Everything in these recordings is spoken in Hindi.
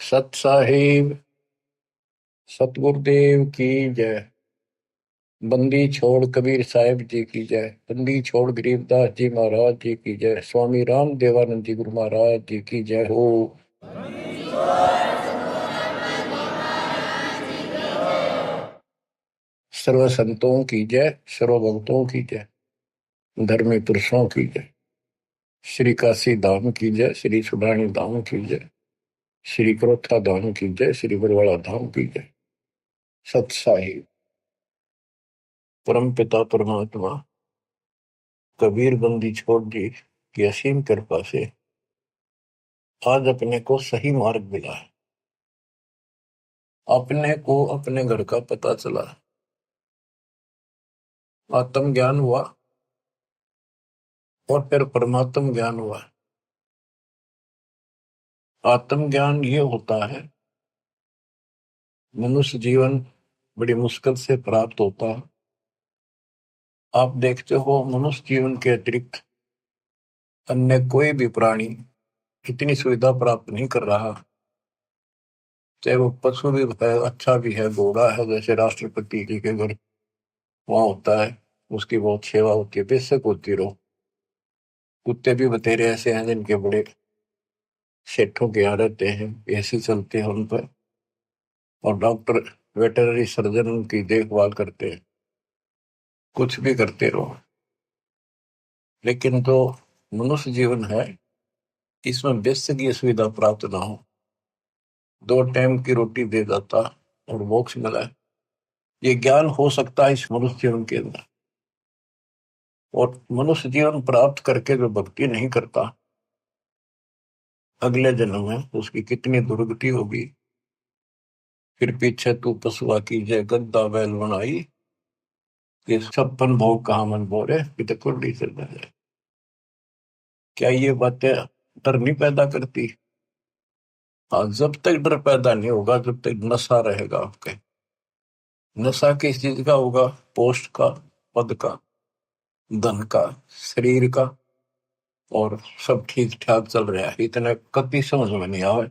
सत साहिब सतगुरुदेव की जय। बंदी छोड़ कबीर साहिब जी की जय। बंदी छोड़ गरीबदास जी महाराज जी की जय। स्वामी राम देवानंद जी गुरु महाराज जी की जय हो। सर्व संतों की जय, सर्व भक्तों की जय, धर्मी पुरुषों की जय। श्री काशी धाम की जय, श्री सुडानी धाम की जय, श्री क्रोथा धाम की जय, श्री बरवाड़ा धाम की जय। सत साहिब परम पिता परमात्मा कबीर बंदी छोड़ जी की असीम कृपा से आज अपने को सही मार्ग मिला है। अपने को अपने घर का पता चला, आत्म ज्ञान हुआ और फिर परमात्म ज्ञान हुआ। आत्म ज्ञान ये होता है, मनुष्य जीवन बड़ी मुश्किल से प्राप्त होता है। आप देखते हो मनुष्य जीवन के अतिरिक्त अन्य कोई भी प्राणी इतनी सुविधा प्राप्त नहीं कर रहा। चाहे वो पशु भी है, अच्छा भी है, घोड़ा है, जैसे राष्ट्रपति जी के घर वहां होता है, उसकी बहुत सेवा होती है, बेशक होती रहो। कुत्ते भी बतेरे ऐसे हैं जिनके बड़े सेठों के यहाँ रहते हैं, एसी चलते हैं उन पर, और डॉक्टर वेटरनरी सर्जन उनकी देखभाल करते हैं। कुछ भी करते रहो, लेकिन जो मनुष्य जीवन है इसमें बेशक ये सुविधा प्राप्त ना हो, 2 टाइम की रोटी दे जाता और मोक्ष मिला है, ये ज्ञान हो सकता है इस मनुष्य जीवन के अंदर। और मनुष्य जीवन प्राप्त करके जो भक्ति नहीं करता, अगले जन्म में उसकी कितनी दुर्गति होगी। फिर पीछे तू पशुआ की जय गद्दा बैल बनाई, ये 56 भोग कहा मन बोरे पिता कुंडी से जाए। क्या ये बातें डर नहीं पैदा करती? हाँ, जब तक डर पैदा नहीं होगा, जब तक नशा रहेगा आपके। नशा किस चीज का होगा? पोस्ट का, पद का, धन का, शरीर का, और सब ठीक ठाक चल रहा है। इतने कति समझ में नहीं आवे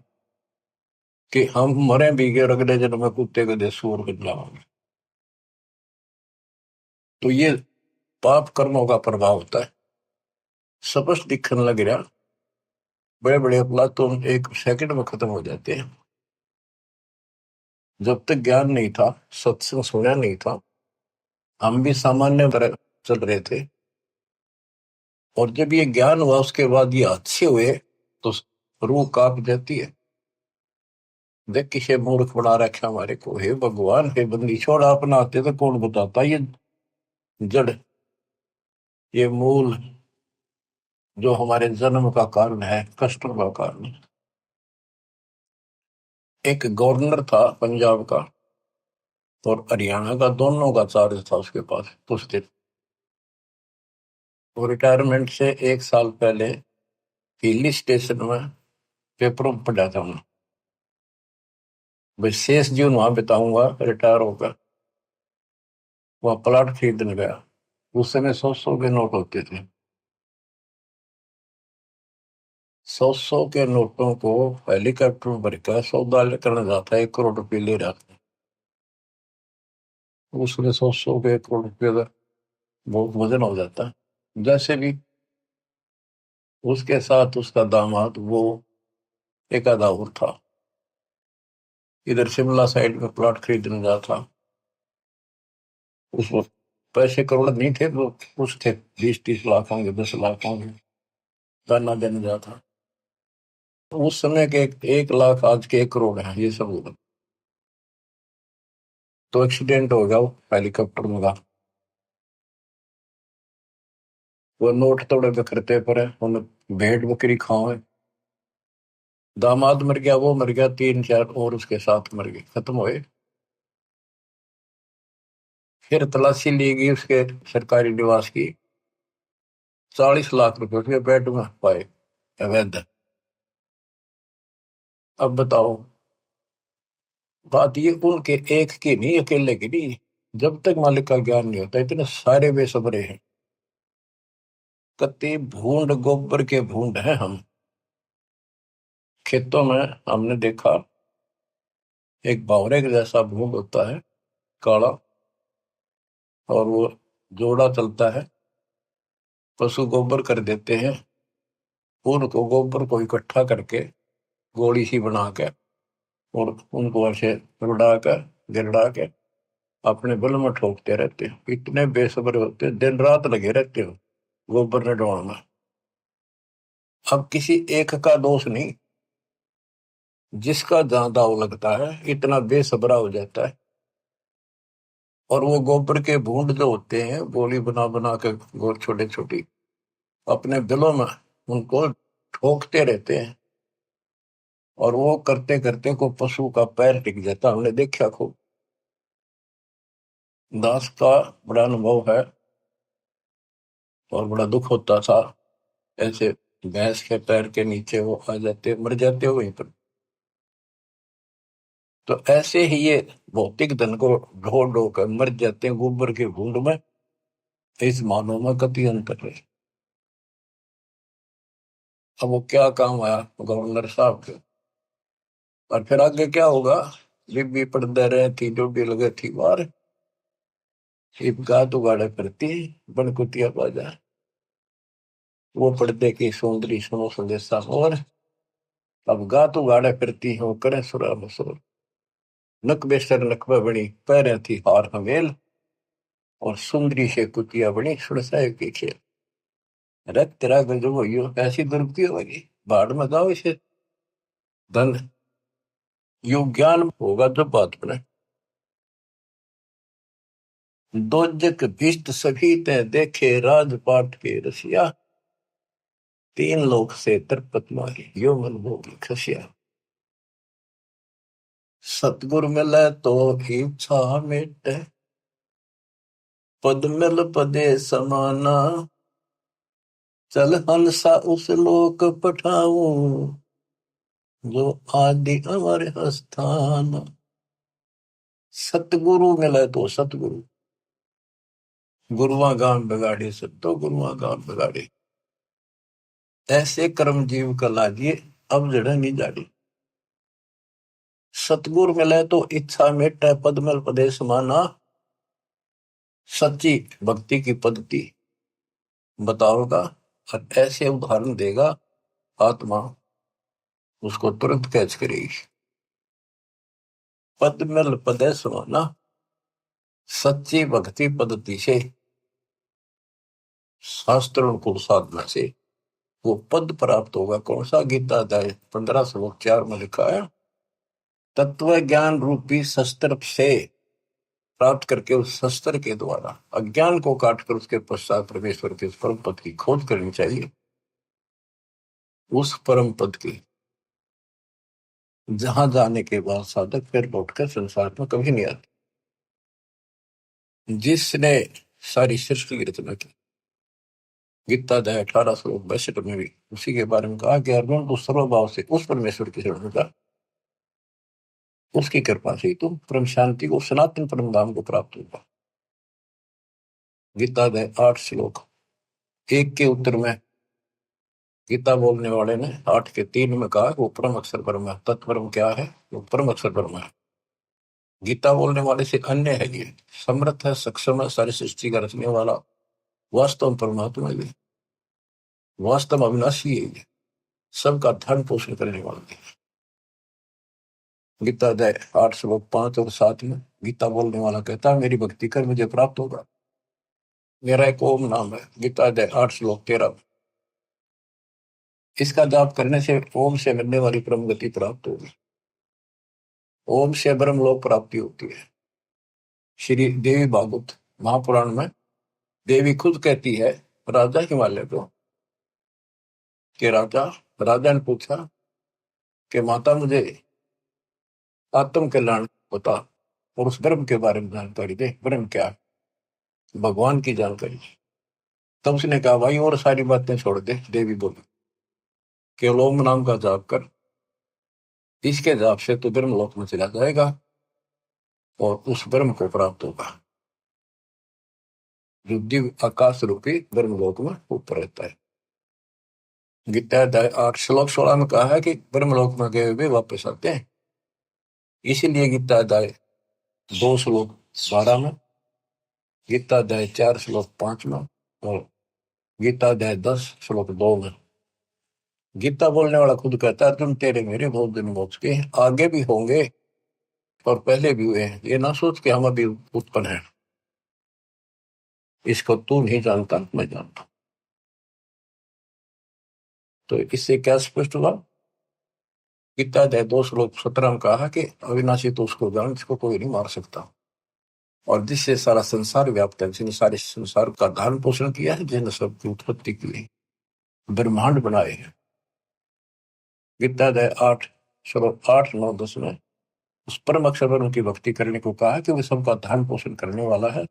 कि हम मरे भी गए और अगले जन्म में कुत्ते गधे सूअर बदलावांगे। तो ये पाप कर्मों का प्रभाव होता है। स्पष्ट दिखने लग रहा, बड़े बड़े अपराध तो 1 सेकंड में खत्म हो जाते हैं। जब तक ज्ञान नहीं था, सत्संग सुना नहीं था, हम भी सामान्य तरह चल रहे थे। और जब ये ज्ञान हुआ उसके बाद ये अच्छे हुए तो रूह कांप जाती है। देख किसे मूर्ख बना रखा हमारे को। हे भगवान, हे बंदी छोड़, अपना आते तो कौन बताता। ये जड़, ये मूल जो हमारे जन्म का कारण है, कष्टों का कारण। एक गवर्नर था पंजाब का और हरियाणा का, दोनों का चार्ज था उसके पास उस दिन। वो रिटायरमेंट से 1 साल पहले हिली स्टेशन में पेपरों में पढ़ा था उन्होंने, भाई शेष जीवन वहां बिताऊंगा रिटायर होकर। वह प्लाट खरीदने गया। उस समय 100-100 के नोट होते थे। 100-100 के नोटों को हेलीकॉप्टर में भरकर सौदा करने जाता है, 1 करोड़ रुपये ले रहा था। उसमें 100-100 के 1 करोड़ रुपये का बहुत वजन हो जाता है। जैसे भी उसके साथ उसका दामाद, वो एक आधा और था, इधर शिमला साइड में प्लॉट खरीदने जा था। उस वक्त पैसे करोड़ नहीं थे, तो कुछ थे, 20-30 लाख होंगे, 10 लाख होंगे, दाना देने जा था। उस समय के 1 लाख आज के 1 करोड़ है, ये सब होगा। तो एक्सीडेंट हो गया हेलीकॉप्टर में का। वो नोट तोड़े बिखरते पड़े, उन्हें भेड़ बकरी खाओ। दामाद मर गया, वो मर गया, 3-4 और उसके साथ मर गए, खत्म हुए। फिर तलाशी ली गई उसके सरकारी निवास की, 40 लाख रुपए उसके पेट में पाए अवैध। अब बताओ, बात ये उनके एक की नहीं, अकेले की नहीं। जब तक मालिक का ज्ञान नहीं होता, इतने सारे बेसबरे हैं। कति भूंड, गोबर के भूंड हैं हम। खेतों में हमने देखा एक बावरे के जैसा भूंड होता है, काला, और वो जोड़ा चलता है। पशु गोबर कर देते हैं, उनको गोबर को इकट्ठा करके गोली सी बना के और उनको ऐसे रुड़ा कर गिरड़ा के अपने बल में ठोकते रहते हैं। इतने बेसब्र होते हैं, दिन रात लगे रहते हो गोबर ने ढोना। अब किसी एक का दोष नहीं, जिसका जहां दाव लगता है इतना बेसब्रा हो जाता है। और वो गोबर के बूंद जो होते हैं, गोली बना बना के गोल छोटे छोटी अपने दिलों में उनको ठोकते रहते हैं। और वो करते करते को पशु का पैर टिक जाता, हमने देखा खूब। दास का बड़ा अनुभव है और बड़ा दुख होता था। ऐसे भैंस के पैर के नीचे वो आ जाते, मर जाते हो वहीं पर। तो ऐसे ही ये भौतिक धन को ढो ढो कर मर जाते हैं गोबर के भूंड में। इस मानव में कति अंतर है। अब वो क्या काम आया गवर्नर साहब के, और फिर आगे क्या होगा। बीबी पड़दे रहे थी, डोडी लगे थी बार, इब गात उगाड़े फिरती बनकुतिया बाजा। वो पर्दे की सौंदर्य सुनो संदेशा और अब गात उगाड़े फिरती हो करे सुरा मसूर। नक बेसर नकबा बनी पैरे थी हार हमेल, और सुंदरी से कुतिया बनी सुरसाए की खेल। अरे तेरा गजब हो ऐसी दुर्गति होगी, बाढ़ में जाओ इसे धन। यो ज्ञान होगा जब बात बने। दोजक भिष्ट सभी ते देखे राजपाट के रसिया, तीन लोक से तरपत मारी यो मन भोगी खसिया। सतगुर मिले तो इच्छा मिटे, पद मिल पदे समाना। चल हंसा उस लोक पठाऊं, जो आदि अमर स्थान। सतगुरु मिले तो सतगुरु, गुरुआ गान बिगाड़े सतो गुरुआ गान बिगाड़े। ऐसे कर्म जीव का लागिए, अब जड़ नहीं जाड़ी। सतगुरु मिले तो इच्छा मिटे, पद मिल पदे समाना। सच्ची भक्ति की पद्धति बताओगा और ऐसे उदाहरण देगा, आत्मा उसको तुरंत कैच करेगी। पद मिल पदे समाना, सच्ची भक्ति पद्धति से, शास्त्र अनुकूल साधना से वो पद प्राप्त होगा। कौन सा? गीता अध्याय 15 श्लोक 4 में लिखा है, तत्व ज्ञान रूपी शस्त्र से प्राप्त करके उस शस्त्र के द्वारा अज्ञान को काटकर उसके पश्चात परमेश्वर के परम पद की खोज करनी चाहिए। उस परम पद की जहां जाने के बाद साधक फिर लौटकर संसार में कभी नहीं आती। जिसने सारी सृष्टि की रचना की, गीता अध्याय 18 श्लोक 62 में भी उसी के बारे में कहा कि अर्जुन तो सर्वभाव से उस परमेश्वर की शरण का, उसकी कृपा से तुम परम शांति को, सनातन परम धाम को प्राप्त होगा। गीता अध्याय 8 श्लोक 1 के उत्तर में गीता बोलने वाले ने 8 के 3 में कहा वो परम अक्षर ब्रह्म है। तत्परम क्या है? वो परम अक्षर ब्रह्म है। गीता बोलने वाले से अन्य है, ये समर्थ है, सक्षम है, सारी सृष्टि का रचने वाला, वास्तव परमात्मा है, वास्तव अविनाशी है, ये सबका धर्म पोषण करने वाला है। गीता अध्याय 8 श्लोक 5 और 7 में गीता बोलने वाला कहता है मेरी भक्ति कर मुझे प्राप्त होगा। मेरा एक ओम नाम है। गीता अध्याय 8 श्लोक 13, इसका जाप करने से ओम से मिलने वाली परम गति प्राप्त होगी। ओम से ब्रह्म लोक प्राप्ति होती है। श्री देवी भागवत महापुराण में देवी खुद कहती है राजा हिमालय को कि राजा ने पूछा कि माता मुझे आत्म कल्याण बता और उस ब्रह्म के बारे में जानकारी दे। ब्रह्म क्या है? भगवान की जानकारी। तब उसने कहा भाई और सारी बातें छोड़ दे। देवी बोली केवल ओम नाम का जाप कर, इसके जाप से तो ब्रह्म लोक में चला जाएगा और उस ब्रह्म को प्राप्त होगा जो दिव्य आकाश रूपी ब्रह्म लोक में ऊपर रहता है। गीता अध्याय 8 श्लोक 16 में कहा है कि ब्रह्म लोक में गए हुए वापस आते हैं। इसीलिए गीता अध्याय 2 श्लोक 12 में, गीता अध्याय 4 श्लोक 5 में और गीता अध्याय 10 श्लोक 2 में गीता बोलने वाला खुद कहता है, तुम तेरे मेरे बहुत दिन हो चुके, आगे भी होंगे और पहले भी हुए हैं। ये ना सोच के हम अभी उत्पन्न हैं, इसको तू नहीं जानता, मैं जानता। तो इससे क्या स्पष्ट हुआ? गीता अध्याय 2 श्लोक 17 में कहा कि अविनाशी तो उसको जान जिसको कोई नहीं मार सकता, और जिससे सारा संसार व्याप्त है, जिसने सारे संसार का धारण पोषण किया है, जिसने सबकी उत्पत्ति की है, ब्रह्मांड बनाए हैं। गीता अध्याय 8 श्लोक 8, 9, 10 में उस परम अक्षर पर उनकी भक्ति करने को कहा कि वो सबका धारण पोषण करने वाला है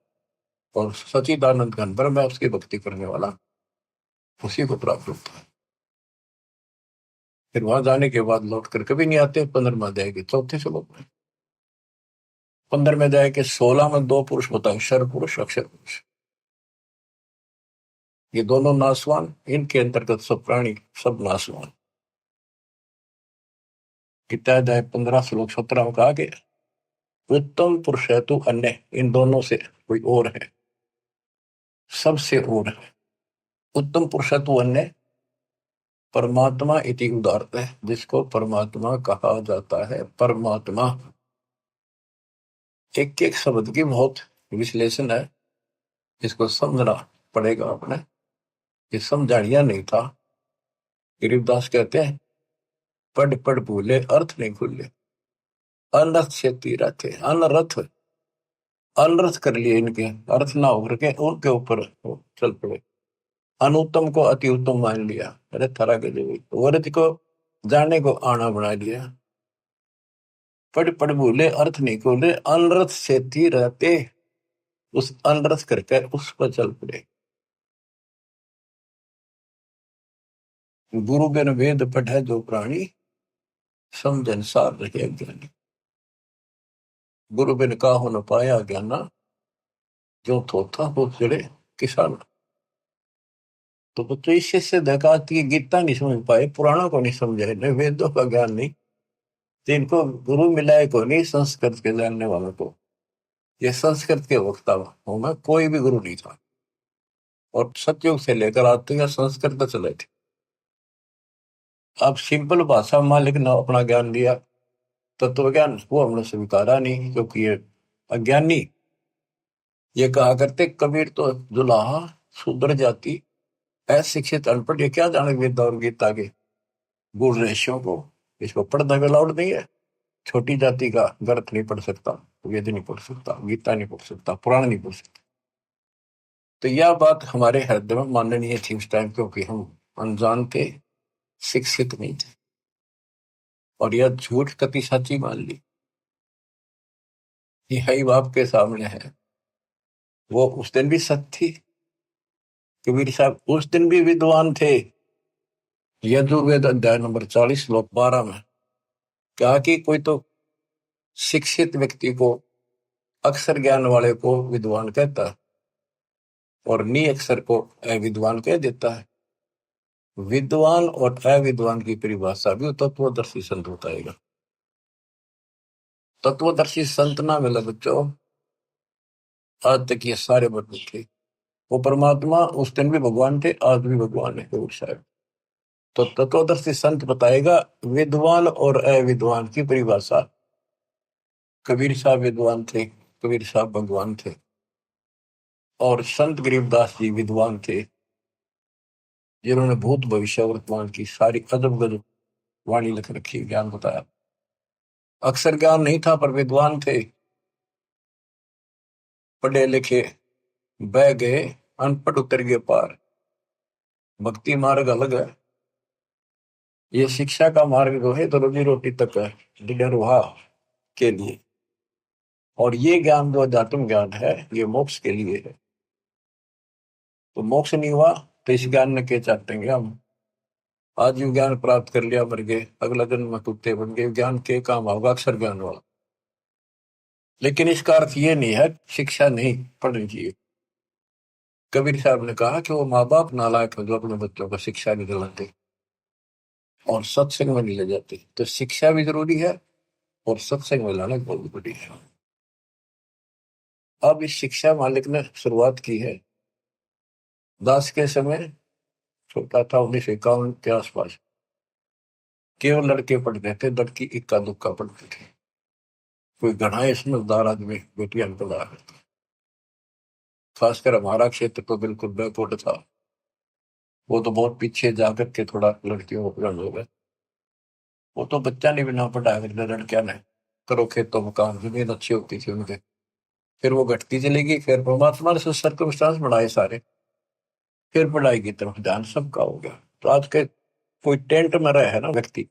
और सचिदानंद घन ब्रह्म है, उसकी भक्ति करने वाला उसी को प्राप्त होता है। फिर वहां जाने के बाद लौट कर कभी नहीं आते। 15वें अध्याय के 4 श्लोक में, 15वें अध्याय के 16 में 2 पुरुष बताए, शर पुरुष, अक्षर पुरुष। ये दोनों नासवान, इनके अंतर्गत सब प्राणी, सब नासवान। गीता अध्याय 15 श्लोक 17 में कहा कि उत्तम पुरुष है तू अन्य, इन दोनों से कोई और है, सबसे और है। उत्तम पुरुष है तू अन्य, परमात्मा इति उदारत है, जिसको परमात्मा कहा जाता है। परमात्मा एक एक शब्द की बहुत विश्लेषण है, इसको समझना पड़ेगा अपने, ये समझानिया नहीं था। गरीबदास कहते हैं, पढ़ पढ़ भूले अर्थ नहीं खुले, अनर्थ से तीरथ है। अनर्थ अनर्थ कर लिए, इनके अर्थ ना होकर के उनके ऊपर चल पड़े। अनुत्तम को अति उत्तम मान लिया, अरे थारा के जो वर्थ को जाने को आना बना लिया। पढ़ पढ़ भूले अर्थ नहीं खोले, अनर्थ से रहते, उस अनर्थ करके उस पर चल पड़े। गुरु बिन वेद पढ़े जो प्राणी, समझन सार रहे ज्ञानी। गुरु बिन काहू न पाया ज्ञाना, जो थोथा हो चढ़े किसान। तो बच्चों इससे से देखा कि गीता नहीं समझ पाए, पुराणों को नहीं समझे, न वेदों का ज्ञान नहीं, तो इनको गुरु मिला है को नहीं, संस्कृत के जानने वालों को। ये संस्कृत के वक्ता होगा, कोई भी गुरु नहीं था, और सतयुग से लेकर आज तक संस्कृत चले थे। अब सिंपल भाषा में मालिक ने अपना ज्ञान दिया, तत्व ज्ञान, वो हमने स्वीकारा नहीं, क्योंकि ये अज्ञानी। ये कहा करते कबीर तो जुलाहा शूद्र जाति, अशिक्षित अनपढ़, ये क्या जाने वेद और गीता के गुण रेशियों को, इसको पढ़ना भी अलाउड नहीं है। छोटी जाति का ग्रंथ नहीं पढ़ सकता, वेद नहीं पढ़ सकता, गीता नहीं पढ़ सकता, पुराण नहीं पढ़ सकता। तो यह बात हमारे हृदय में माननीय थी उस टाइम, क्योंकि हम अनजान थे, शिक्षित नहीं थे, और यह झूठ कति सच्ची मान ली। यही बाप के सामने है, वो उस दिन भी सत्य थी। कबीर साहब उस दिन भी विद्वान थे। यजुर्वेद अध्याय नंबर 40 श्लोक 12 में कहा कि कोई तो शिक्षित व्यक्ति को, अक्षर ज्ञान वाले को विद्वान कहता है, और निअक्षर को अविद्वान कह देता है। विद्वान और अविद्वान की परिभाषा भी तत्वदर्शी संत बताएगा। तत्वदर्शी संत ना मिला बच्चों, आज तक ये सारे बदल थे। वो परमात्मा उस दिन भी भगवान थे, आज भी भगवान है कबीर साहब। तो तत्वदर्शी संत बताएगा विद्वान और अविद्वान की परिभाषा। कबीर साहब विद्वान थे, कबीर साहब भगवान थे, और संत गरीबदास जी विद्वान थे, जिन्होंने भूत भविष्य वर्तमान की सारी अजब गजब वाणी लिख रखी, ज्ञान बताया। अक्षर ज्ञान नहीं था पर विद्वान थे, पढ़े लिखे बह गए, अनपढ़ उतर गए पार। भक्ति मार्ग अलग है, ये शिक्षा का मार्ग जो है तो रोजी रोटी तक है, निर्वाह के लिए। और ये ज्ञान जो अध्यात्म ज्ञान है, ये मोक्ष के लिए है। तो मोक्ष नहीं हुआ तो इस ज्ञान में क्या चाहते हम? आज ये ज्ञान प्राप्त कर लिया, मर गए, अगला जन्म में कुत्ते बन गए, ज्ञान के काम होगा अक्षर ज्ञान वाला। लेकिन इसका अर्थ ये नहीं है शिक्षा नहीं पढ़नी चाहिए। कबीर साहब ने कहा कि वो माँ बाप नालायक है जो अपने बच्चों को शिक्षा नहीं दिलाते और सत्संग में नहीं ले जाते। तो शिक्षा भी जरूरी है, और सत्संग में लाना बहुत बड़ी है। अब इस शिक्षा मालिक ने शुरुआत की है दास के समय, छोटा था 1951 के आसपास, केवल लड़के पढ़ते थे, लड़की इक्का दुक्का पढ़ते थे। कोई घना ही समझदार आदमी बेटियां में पढ़ा है। खासकर हमारा क्षेत्र तो बिल्कुल बैकवर्ड था। वो तो बहुत पीछे जाकर के थोड़ा लड़कियों को पढ़ाने हो गए। वो तो बच्चा नहीं बिना पढ़ाया करते लड़कियां ने, करो खेतों में काम, जमीन अच्छी होती थी उनके। फिर वो घटती चली गई, फिर परमात्मा ने सर्कमस्टांस बढ़ाए सारे, फिर पढ़ाई की तरफ ध्यान सबका हो गया। तो आज के कोई टेंट में रहे है ना व्यक्ति,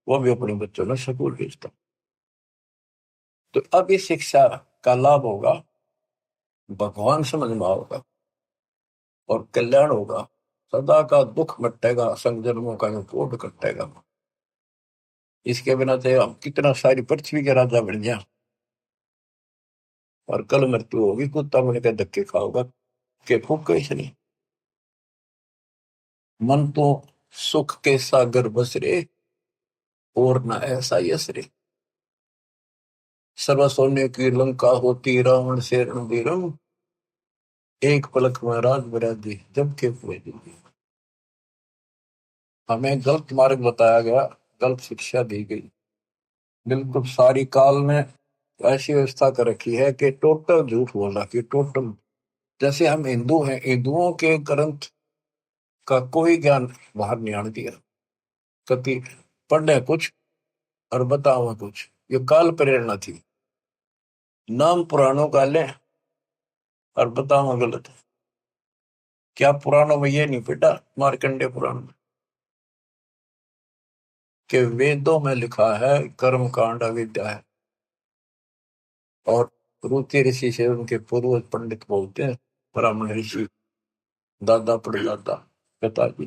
वो भी अपने बच्चों ने स्कूल भेजता। तो अब इस शिक्षा का लाभ होगा, भगवान समझ में होगा और कल्याण होगा। सदा का दुख मिटेगा, संजन्मों का कोट कटेगा। इसके बिना तो हम कितना सारी पृथ्वी के राजा बन गया, और कल मृत्यु होगी, कुत्ता बन के धक्के खाओगा के फूक कैसे नहीं। मन तो सुख के सागर बसरे, और न ऐसा यसरे। सर्व सोने की लंका होती, रावण से रणधीरम, एक पलक में राज बराजी जब के पूरे दिन। हमें गलत मार्ग बताया गया, गलत शिक्षा दी गई। बिल्कुल सारी काल ने ऐसी व्यवस्था कर रखी है कि टोटल झूठ बोला कि टोटल। जैसे हम हिंदू हैं, हिंदुओं के ग्रंथ का कोई ज्ञान बाहर नहीं आने दिया। कति पढ़े कुछ और बताओ कुछ, ये काल प्रेरणा थी। नाम पुराणों का ले और बताओ गलत। क्या पुराणों में ये नहीं पिटा, मार्कंडे पुराण में, कि वेदों में लिखा है कर्म कांड अविद्या है। और रुचि ऋषि से उनके पूर्वज पंडित बोलते हैं, ब्राह्मण ऋषि, दादा परदादा पिताजी,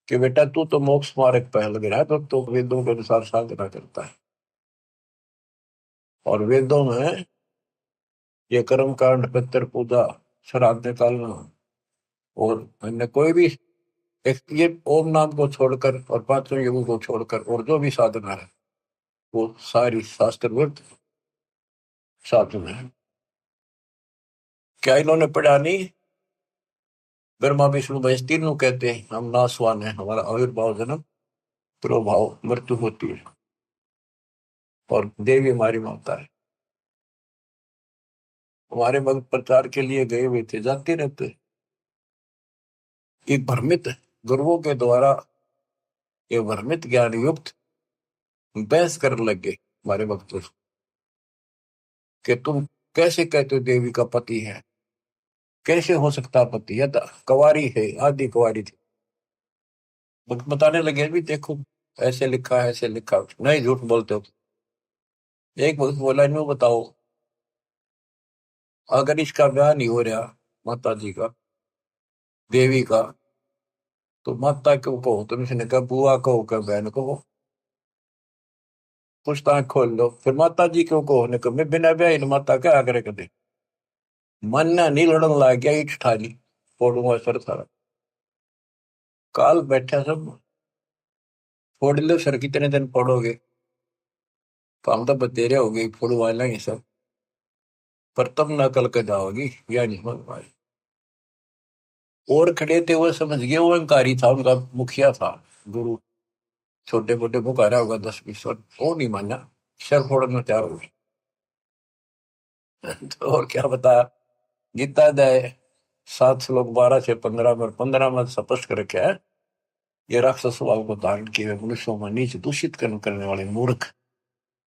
कि बेटा तू तो मोक्ष मार्ग पे लग रहा है, तो वेदों के अनुसार साधना करता है। और वेदों में ये कर्म कांड, पितृ पूजा, श्राद्ध निकालना, और अन्य कोई भी एक ये ओम नाम को छोड़कर और पांचों युगों को छोड़कर और जो भी साधना है, वो सारी शास्त्रवृत साधना है। क्या इन्होंने पढ़ा नहीं? ब्रह्मा विष्णु महेश तीनों कहते हैं हम नासवान है, हमारा आविर्भाव जन्म प्रभाव मृत्यु होती है, और देवी हमारी माता है। हमारे भक्त प्रचार के लिए गए हुए थे, जाते रहते। एक भ्रमित गुरुओं के द्वारा ये भ्रमित ज्ञान युक्त बहस करने लग गए हमारे भक्तों से, कि तुम कैसे कहते हो देवी का पति है, कैसे हो सकता पति, या तो कुंवारी है, आदि कुंवारी थी। भक्त बताने लगे भी देखो ऐसे लिखा है, ऐसे लिखा, नहीं झूठ बोलते हो। एक भक्त बोला इन्हों बताओ, अगर इसका ब्याह नहीं हो रहा माता जी का, देवी का, तो माता क्यों कहो तुम? इसने कहा बुआ कहो, क्या बहन कहो, पूछता खोल लो। फिर माता जी क्यों कहो ने कहा मैं बिना ब्याह इन माता क्या आग्रह कर दे। मन ना नहीं लड़न लग गया, ईट ठाली फोड़ूंगा सर सारा। काल बैठा सब, फोड़ लो सर, कितने दिन फोड़ोगे, तो हम तो बतेरे हो गई फोड़ वाला ही सब, पर तब ना कल के जाओगी, या नहीं समझ पाए। और खड़े थे वो समझ गए, वो अहंकारी था, उनका मुखिया था गुरु, छोटे मोटे पुकारा होगा 10-20, और वो नहीं माना, सर फोड़ने में तैयार हो गए। तो और क्या बताया, गीता अध्याय 7 श्लोक 12 से 15 में, 15 में स्पष्ट कर रखा है, ये राक्षस स्वभाव को धारण किए हुए मनुष्यों में नीच दूषित कर्म करने वाले मूर्ख,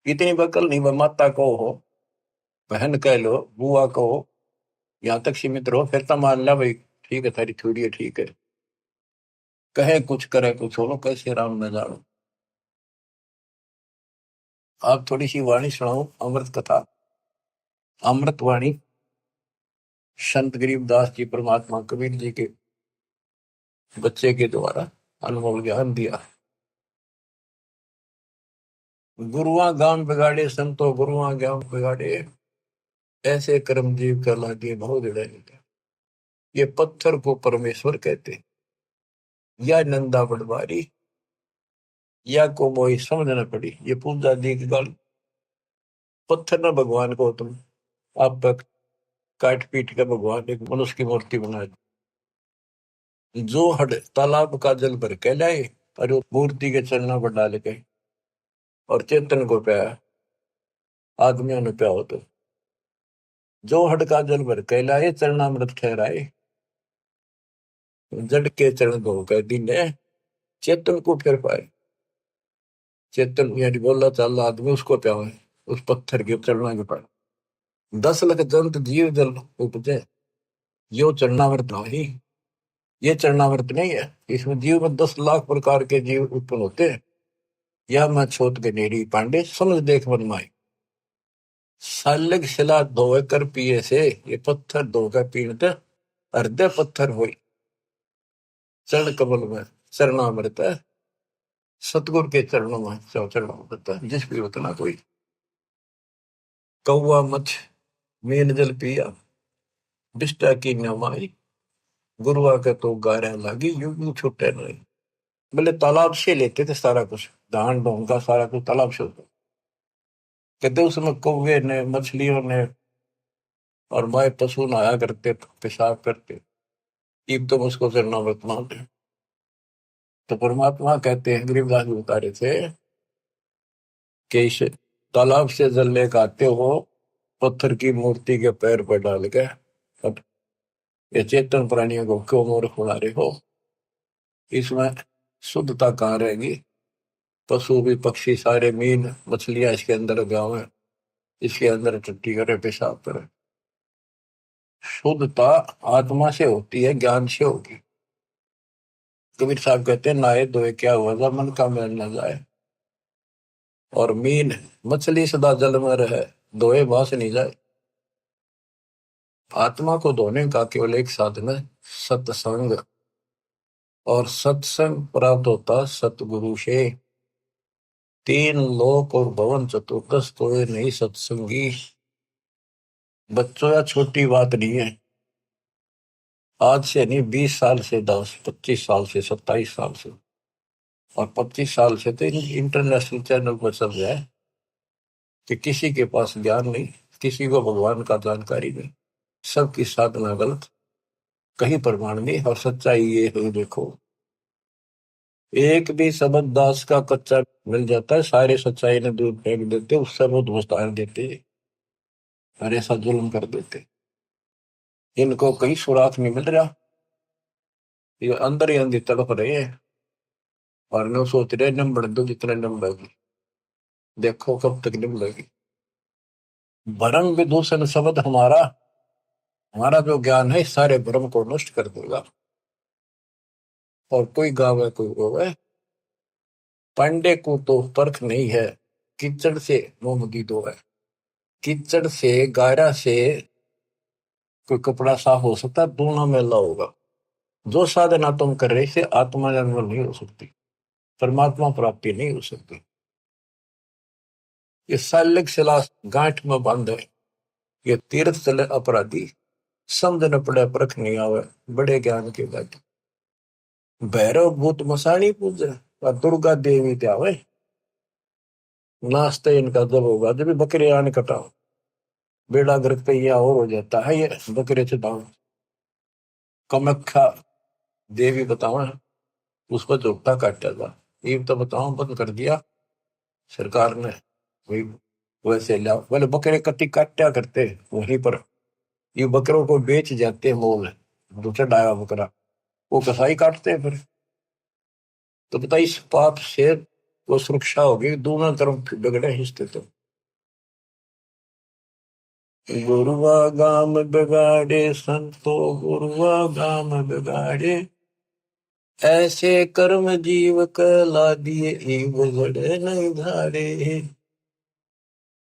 इतनी बकल नहीं, वह माता को हो, बहन कह लो, बुआ कहो, यहाँ तक सीमित रहो, फिर तो मान ला भाई ठीक है, थारी थोड़ी है ठीक है। कहे कुछ करे कुछ हो, कैसे राम न जानो। आप थोड़ी सी वाणी सुनाओ, अमृत कथा, अमृत वाणी, संत गरीबदास जी परमात्मा कबीर जी के बच्चे के द्वारा अनमोल ज्ञान दिया। गुरुआ गांव बिगाड़े संतो, गुरुआ ज्ञान बिगाड़े, ऐसे कर्म जीव कर लागे बहुत जड़े। ये पत्थर को परमेश्वर कहते, या नंदा पटवारी, या को मोही समझना पड़ी। ये पूजा दी की गल पत्थर ना भगवान को तुम आप तक काट पीट के भगवान एक मनुष्य की मूर्ति बना दी। जो हड तालाब का जल भर के लाए और वो मूर्ति के चरणों पर डाल के और चेतन को पाया आदमियों ने पाया तो जो हड का जल भर के लाए चरणामृत ठहराए जड़ के चरण धो कर दीने चेतन को फिर पाए। चेतन यानी बोला चाल आदमी उसको प्यावे उस पत्थर के चरणों के पाए 10 लाख जंत जीव जल उपजे यो चरणामृत नहीं। ये चरणामृत नहीं है। इसमें जीव में 10 लाख प्रकार के जीव उत्पन्न होते हैं। यह मैं छोट गनेरी पांडे समझ देख मन माई सालग शिला धोए कर पिए से ये पत्थर धोकर पीने हृदय पत्थर हुई चरण कमल में चरणामृत है। सतगुरु के चरणों में चरणामृत है। जिस भी उतना कोई कौआ मछ मीन जल पिया बिष्टा की नमाई गुरुआ के तो गारा लागी यूं छुट्टे नहीं। बोले तालाब से लेते थे सारा कुछ धान ढोंगा सारा कुछ तालाब से होता। कहते उसमें कौवे ने मछलियों ने और माए पशु नहाया करते पेशाब करते। इब तो उसको चरणामृत मानते। तो परमात्मा कहते हैं गरीबदास जी उतारे थे कि इस तालाब से जल लेकर आते हो पत्थर की मूर्ति के पैर पर डाल के अब ये चेतन प्राणियों को क्यों मूर्ख बना रहे हो। इसमें शुद्धता कहाँ रहेगी। पशु भी पक्षी सारे मीन मछलियां इसके अंदर गाँव है इसके अंदर टट्टी करे पेशाब करे। शुद्धता आत्मा से होती है ज्ञान से होगी। कबीर साहब कहते हैं नहाए धोए क्या हुआ था मन का मैल न जाए। और मीन मछली सदा जल में रहे धोए बास नहीं जाए। आत्मा को धोने का केवल एक साधन है सत्संग। और सत्संग प्राप्त होता सतगुरु से। 3 लोक और भवन चतुर्दश तो नहीं सत्संगी। बच्चों या छोटी बात नहीं है। आज से नहीं 20 साल से 10 25 साल से 27 साल से और 25 साल से तो इंटरनेशनल चैनल पर चल रहा है कि किसी के पास ज्ञान नहीं किसी को भगवान का जानकारी नहीं सबकी साधना गलत कहीं प्रमाण नहीं। और सच्चाई ये है देखो एक भी शब्द दास का कच्चा मिल जाता है सारे सच्चाई ने दूर फेंक देते उससे बहुत विस्तार देते और ऐसा जुल्म कर देते। इनको कहीं सुराग नहीं मिल रहा। ये अंदर ही अंदर तड़प रहे हैं और न सोच रहे नम बढ़ दो जितना नम बढ़ेगी देखो कब तक निम लगी। भरम विदूषण शब्द हमारा जो ज्ञान है सारे भ्रम को नष्ट कर देगा। और कोई गावे कोई गोवे पांडे को तो परख नहीं है कीचड़ से मोमगी दो है। कीचड़ से गारा से कोई कपड़ा साफ हो सकता दोनों मेला होगा। जो साधना तुम कर रहे से आत्मा जन्म नहीं हो सकती परमात्मा प्राप्ति नहीं हो सकती। ये सालिक शिला गांठ में बंद है। ये तीर्थ चले अपराधी समझ न पड़े परख नहीं आवे बड़े ज्ञान के बाद। भैरव भूत मसाणी पूजे और दुर्गा देवी त्यावे नाश्ते इनका जब होगा जब बकरे आने कटाओ बेड़ा गर्क पे यह और हो जाता है। ये बकरे चटाओ कमख्या देवी बताओ उस पर झोटा काटा था ये तो बताओ बंद कर दिया सरकार ने। वही वैसे लाओ बोले बकरे कति काटा करते वहीं पर ये बकरों को बेच जाते मोल दूसरा डाया बकरा वो कसाई काटते हैं फिर। तो बता इस पाप से वो सुरक्षा होगी दोनों तरफ बिगड़े हिस्से तो। गुरुआ गाम बिगाड़े संतो गुरुआ गाम बिगाड़े ऐसे कर्म जीव कला दिए बिगड़े नहीं धारे।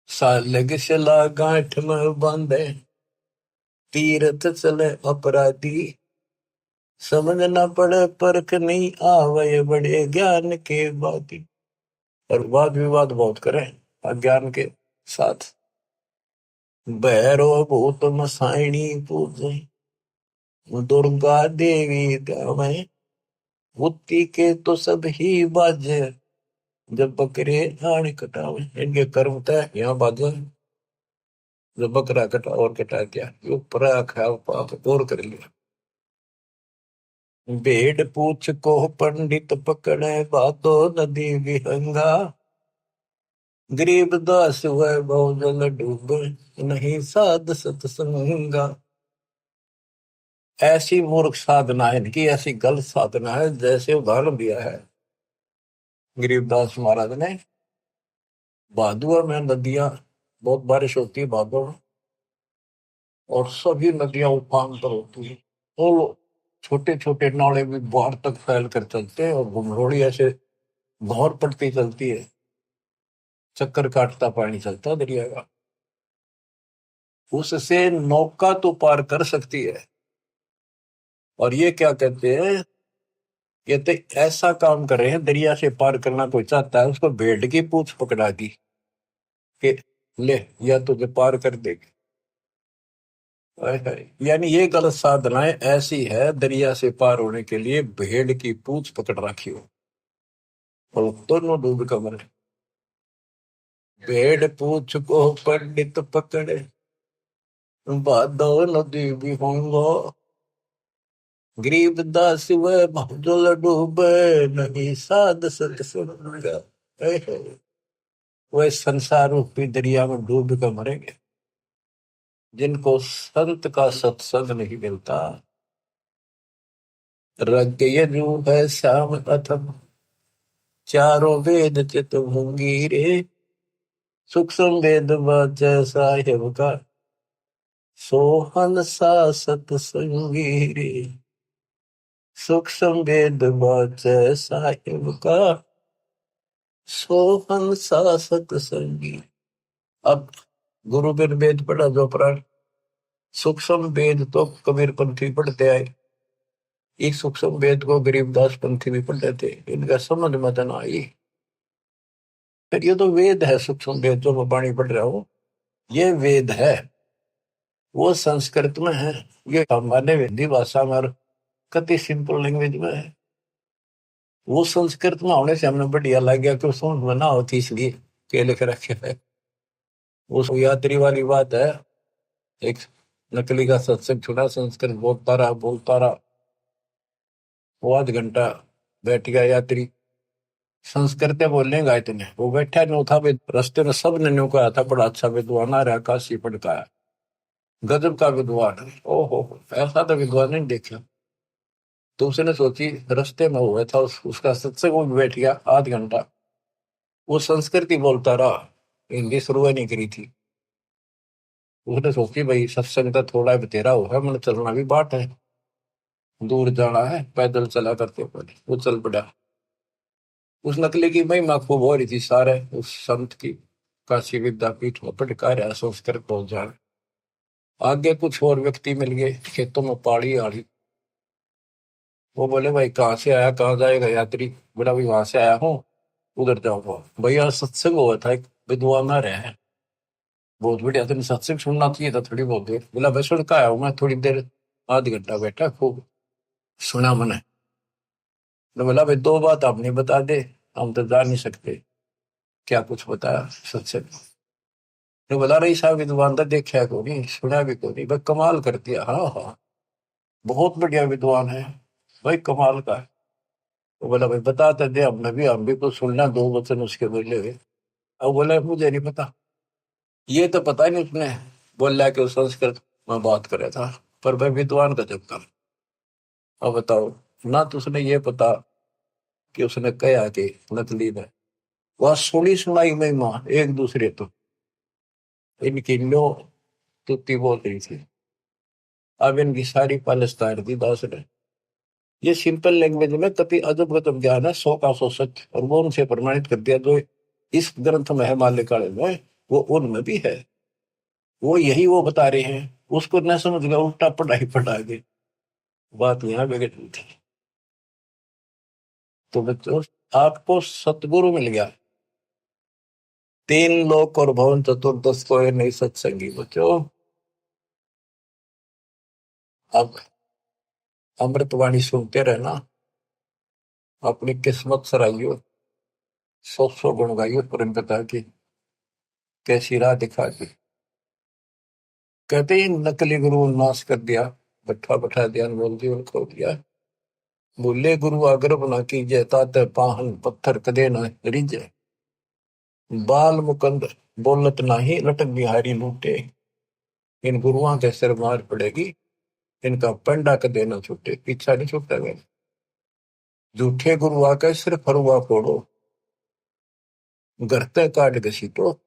सालग शिला गांठ में बांधे तीर्थ चले अपराधी समझ न पड़े परख नहीं आवे बड़े ज्ञान के बाती। और वाद विवाद बहुत करें अज्ञान के साथ। भैरो भूत मसाइणी पूजे दुर्गा देवी गावे बुद्धि के तो सब ही बाजे जब बकरे आने कटावे, इनके कर्म तय यहाँ बाजो। जब बकरा कटा और कटा गया, यो परा खाया पाप और कर लिया। भेड़ पूछ को पंडित पकड़े, बातो नदी विहंगा। गरीब दास वह बहु जल डूबे, नहीं साध सतसंगा। ऐसी मूर्ख साधना है इनकी, ऐसी गलत साधना है। जैसे उदाहरण दिया है गरीबदास महाराज ने, भादुआ में नदियां, बहुत बारिश होती है भादुआ में, और सभी नदियां उफान पर होती है। और छोटे छोटे नाले भी बाहर तक फैल कर चलते हैं, और घुमरोड़ी ऐसे भौर पड़ती चलती है, चक्कर काटता पानी चलता दरिया का। उससे नौका तो पार कर सकती है। और ये क्या कहते हैं, ये तो ऐसा काम कर रहे हैं, दरिया से पार करना कोई चाहता है उसको भेड़ की पूंछ पकड़ा दी कि ले, या तुझे पार कर देगी। हाय हाय। यानी ये गलत साधनाएं ऐसी है, दरिया से पार होने के लिए भेड़ की पूंछ पकड़ रखी हो, और दोनों डूब कर मरे। भेड़ पूंछ को पंडित पकड़े, बादो नदी भी होंगो। गरीब दास वह भजल डूबे, नहीं साध सतसंगा। हाय हाय। वह संसार रूपी दरिया में डूब कर मरेंगे जिनको संत का सत्संग नहीं मिलता। रग यजु है श्याम अथम, चारों वेद चित होंगी रे। सूक्ष्म वेद वाच साहेब का, सोहन सा सतसंगी रे। सूक्ष्म वेद वाच साहेब का, सोहन सा सतसंगी। अब गुरु बिन वेद पढ़ा जो प्राण, सूक्ष्म वेद तो कबीर पंथी पढ़ते आए, इस सूक्ष्म वेद को गरीबदास पंथी भी पढ़ते थे, इनका समझ मत ना आई। फिर ये तो वेद है, सूक्ष्म वेद जो मैं वाणी पढ़ रहा हूं, ये वेद है, वो संस्कृत में है। ये हमारे हिंदी भाषा में कति सिंपल लैंग्वेज में है। वो संस्कृत में होने से हमने बढ़िया लग गया कि समझ में ना होती, इसलिए के लिख रखे है। उस यात्री वाली बात है, एक नकली का सत्संग सुना, संस्कृत बोलता रहा, वो आध घंटा बैठ गया यात्री, संस्कृत बोलने गए इतने, वो बैठा न्यू था रस्ते में, सब ने न्यू कहा था बड़ा अच्छा विद्वान आ रहा, काशी पढ़काया, गजब का विद्वान है। ओहो, ऐसा तो विद्वान नहीं देखा। तो उसने सोची, रस्ते में हुआ था उसका सत्संग, वो बैठ गया आध घंटा, वो संस्कृत बोलता रहा, हिंदी शुरू नहीं करी थी। उसने सोची भाई सत्संग तो थोड़ा बतेरा होगा, मैंने चलना भी बाट है, दूर जाना है, पैदल चला करते पहले, वो चल पड़ा। उस नकली की महिमा खूब हो रही थी सारे उस संत की, काशी विद्यापीठ में पढ़का रहा संस्कृत पहुंच जा। आगे कुछ और व्यक्ति मिल गए खेतों में पाड़ी आड़ी, वो बोले भाई कहाँ से आया, कहाँ जाएगा यात्री। बोला भाई वहां से आया हूँ, उधर जाऊंगा। भैया सत्संग हुआ था, एक विद्वान आ रहे हैं, बहुत बढ़िया, तुम सत्संग सुनना चाहिए था थोड़ी बहुत देर। बोला भाई सुन का आया हूँ मैं, थोड़ी देर, आध घंटा बैठा, खूब सुना मैंने। तो बोला भाई दो बात आप नहीं बता दे, हम तो जा नहीं सकते। क्या कुछ बताया सत्संग। तो बोला रही साहब विद्वान तो देखा को नहीं, सुना भी को नहीं, भाई कमाल कर दिया। हाँ हाँ, बहुत बढ़िया विद्वान है भाई, कमाल का है। तो बोला भाई बताते दे, हम भी कुछ सुनना, दो वचन उसके बोले हुए। अब बोला मुझे नहीं पता, ये तो पता नहीं उसने बोला कि वो संस्कृत में बात करे था, पर भाई विद्वान का जब कर। अब बताओ, ना तो उसने ये पता कि उसने कहा कि नकली ने, वह सुनी सुनाई महिमा एक दूसरे तो इनकी लो तुत्ती बोल रही थी। अब इनकी सारी पालस्तान दी दास ने, ये सिंपल लैंग्वेज में कति अजब गजब ज्ञान है, 100 का 100 सच, और वो उनसे प्रमाणित कर दिया। जो इस ग्रंथ में है माल्यकाल में, वो उनमें भी है, वो यही वो बता रहे हैं। उसको न समझ गया, उल्टा पढ़ाई पढ़ा के बात यहाँ बिगड़ रही थी। तो बच्चों, आपको सतगुरु मिल गया, तीन लोक और भवन चतुर्दश को नहीं सत्संगी बच्चों। अब अमृतवाणी सुनते रहना, अपनी किस्मत सराइयो। 100 गुण गाइयो परम पिता की, कैसी राह दिखा दी। कहते ही नकली गुरु नाश कर दिया, बैठा बैठा ध्यान बोल दिया खो दिया। बोले गुरु आग्रह न कीजिए, ताते पाहन पत्थर कदे न रिजे। बाल मुकंद बोलत नाही, लटक बिहारी लूटे। इन गुरुओं के सिर मार पड़ेगी, इनका पंडा कदे न छूटे, पीछा नहीं छूटा गया। झूठे गुरु आके सिर फरुआ फोड़ो, गरते काट घसीटो।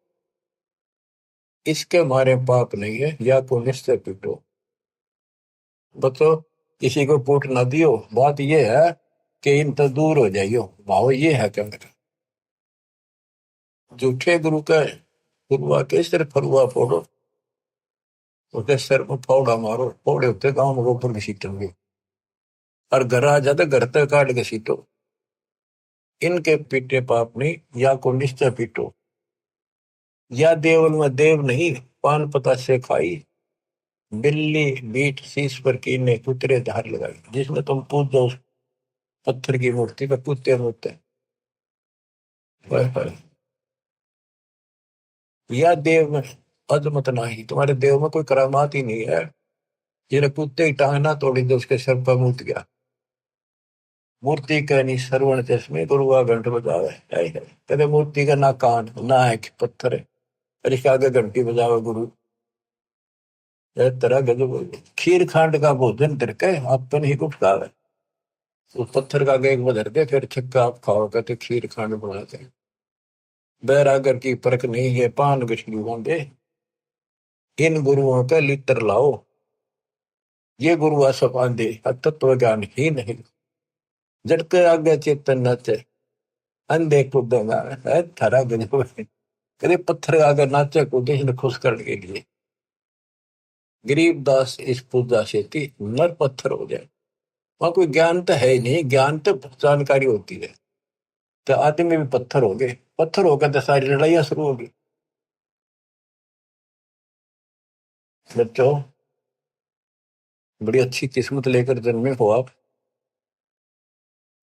इसके मारे पाप नहीं है, या को निश्चय पीटो। बच्चों, किसी को पूट ना दियो, बात ये है कि इन तो दूर हो जाइयो, भाव ये है क्या मेरा। झूठे गुरु का गुरु आके सिर फरुआ फोड़ो, उसके सिर में फावड़ा मारो, फोड़े होते गांव में गोबर घसीटेंगे। और घर आ जाते घर तक काट घसीटो। इनके पीटे पाप नहीं, या को निश्चय पीटो। या देवल में देव नहीं, पान पता से खाई। बिल्ली बीट शीश पर कीने, कुतरे धार लगाई। जिसमें तुम पूजो उस पत्थर की मूर्ति पर कुत्ते होते हैं। या देव में अजमत नहीं, तुम्हारे देव में कोई करामात ही नहीं है। जिन्हें कुत्ते की टांग ना तोड़ी तो उसके सर पर मूत गया। मूर्ति का नहीं श्रवण चश्मे, गुरु का घंट बजावे। कहते मूर्ति का ना कान ना है कि पत्थर है, और इसके आगे घंटी बजावे गुरु। तरह गजब। खीर खांड का भोजन तिरके अपन ही कुछ खावे। उस पत्थर का आगे एक बदर दे, फिर छक्का आप खाओ, कहते खीर खांड बनाते। बैरागर की परख नहीं है, पान गछली होंगे। इन गुरुओं का लित्र लाओ, ये गुरु आसपान दे, तत्व ज्ञान ही नहीं। झटके आगे चेतन नाचे, अंधे कूदेगा। थारा गजब। कदे पत्थर आगे नाचे कूदे, इन्हें खुश करने के लिए। गरीब दास इस पूजा से थी, नर पत्थर हो जाए। वहां कोई ज्ञान तो है ही नहीं, ज्ञान तो जानकारी होती है। तो आदमी भी पत्थर हो गए, पत्थर हो गए तो सारी लड़ाइयां शुरू होगी। बच्चों, बड़ी अच्छी किस्मत लेकर जन्मे हो आप।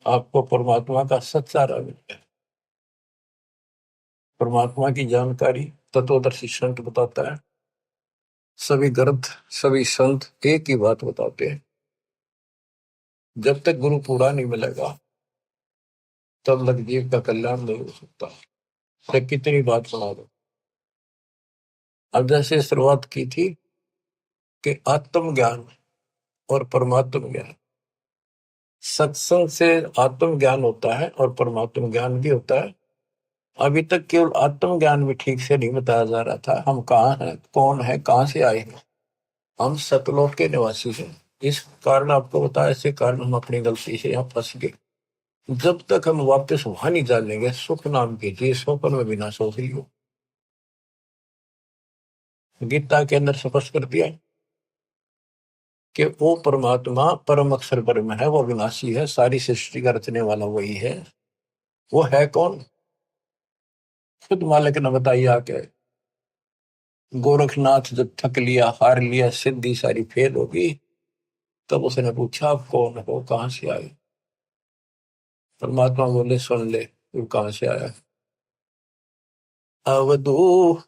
आपको परमात्मा का सच्चा रंग है। परमात्मा की जानकारी तत्वदर्शी संत बताता है। सभी ग्रंथ सभी संत एक ही बात बताते हैं, जब तक गुरु पूरा नहीं मिलेगा तब तक जीव का कल्याण नहीं हो सकता। तो कितनी बात सुना दो। अब जैसे शुरुआत की थी कि आत्म ज्ञान और परमात्म ज्ञान, सत्संग से आत्म ज्ञान होता है और परमात्म ज्ञान भी होता है। अभी तक केवल आत्म ज्ञान भी ठीक से नहीं बताया जा रहा था। हम कहाँ हैं, कौन है, कहाँ से आए हैं। हम सतलोक के निवासी हैं। इस कारण आपको बताया, इसी कारण हम अपनी गलती से यहाँ फंस गए। जब तक हम वापस वहां नहीं जानेंगे, सुख नाम की चीज स्वप्न में बिना सोच ही हो। गीता के अंदर स्पष्ट कर दिया कि वो परमात्मा परम अक्षर परम है, वो विनाशी है, सारी सृष्टि का रचने वाला वही है। वो है कौन, खुद मालिक ने बताइए आके। गोरखनाथ जब थक लिया, हार लिया, सिद्धि सारी फेल होगी, तब उसने पूछा आप कौन हो, कहां से आए। परमात्मा बोले सुन ले, तू कहां से आया। अवधू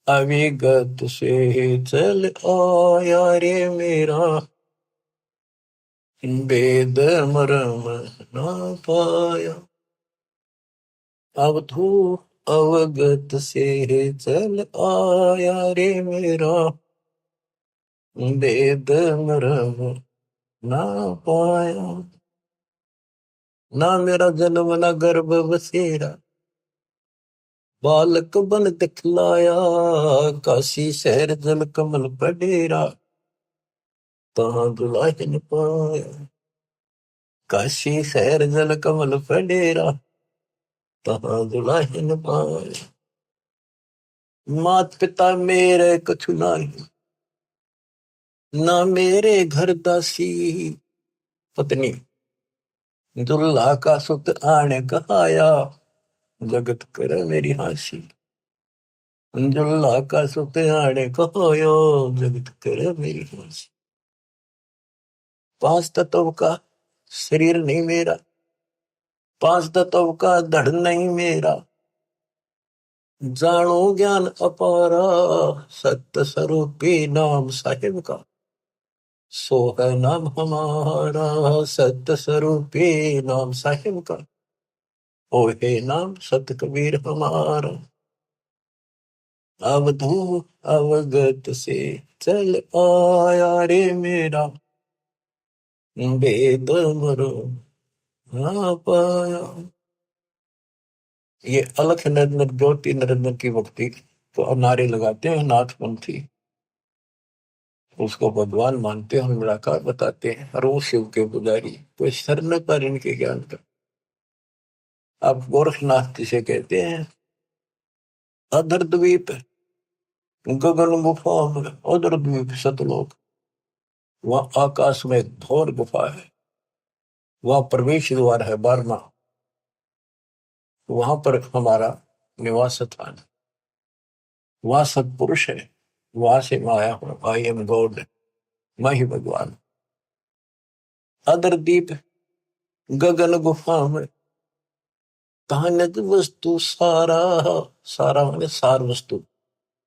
अविगत से चल आया रे मेरा, वेद मरम ना पाया। अवधू अवगत से चल आया रे मेरा, वेद मरम ना पाया। ना मेरा जन्म ना गर्भ बसेरा, बालक बन दिखलाया। काशी शहर जल कमल पर डेरा, तहां दुलाहिन पाया। काशी शहर जल कमल पर डेरा, तहां दुलाहिन पाया। मात पिता मेरे कछु नाही, ना मेरे घर दासी। पत्नी दुल्हा का सुत आने कहाया, जगत कर मेरी हासी। दुल्हा का सुत आने कहाया, जगत कर मेरी हासी। 5 तत्व का शरीर नहीं मेरा, पांच तत्व का धड़ नहीं मेरा, जानो ज्ञान अपारा, सत्य स्वरूपी नाम साहिब का, सो है नाम हमारा, सत्य स्वरूपी नाम साहिब का, ओ हे नाम सत कबीर हमारा। अवधू अवगत से चल आया रे मेरा, वेद मरो ना पाया। ये अलख निरंजन ज्योति निरंजन की भक्ति तो नारे लगाते हैं नाथपंथी, उसको भगवान मानते हैं, निराकार बताते हैं, और वो शिव के पुजारी, कोई सर न पर इनके ज्ञान का। आप गोरखनाथ जिसे कहते हैं, अधर द्वीप गगन गुफा में, अधर द्वीप सतलोक, वहां आकाश में एक घोर गुफा है, वहां प्रवेश द्वार है 12वां, वहां पर हमारा निवास स्थान, वहां सत्पुरुष है, वहां से मैं आया हूं, आई एम गॉड, मैं ही भगवान। अदर दीप गगन गुफा में, कहानत वस्तु सारा, सारा माने सार वस्तु,